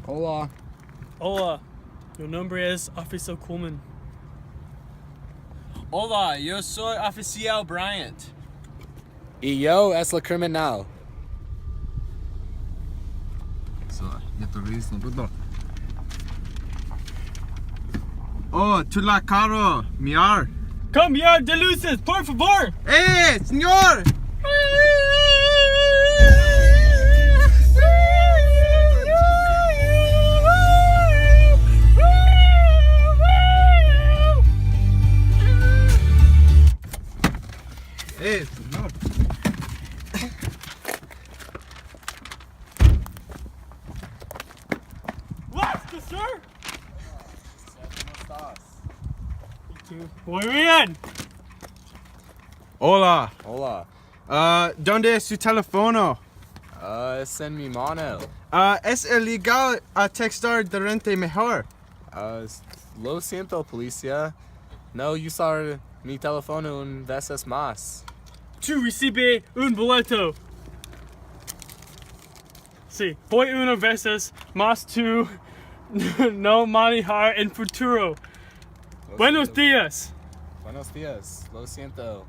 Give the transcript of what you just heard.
Hola. Hola, mi nombre es Oficial Coleman. Hola, yo soy Oficial Bryant. Y yo es la criminal. Ya te ves, no puedo. Oh, tu la caro, mirar. Cambia de luces, por favor! Señor! Señor. What, sir? Muy bien. Hola. Hola. ¿Dónde es su teléfono? Es en mi mano. Es ilegal textar durante mejor. Lo siento, policía. No usar mi teléfono un veces más. Tú recibe un boleto. Sí, voy una veces más tú no manejar en futuro. Lo Buenos siento. días. Buenos días. Lo siento.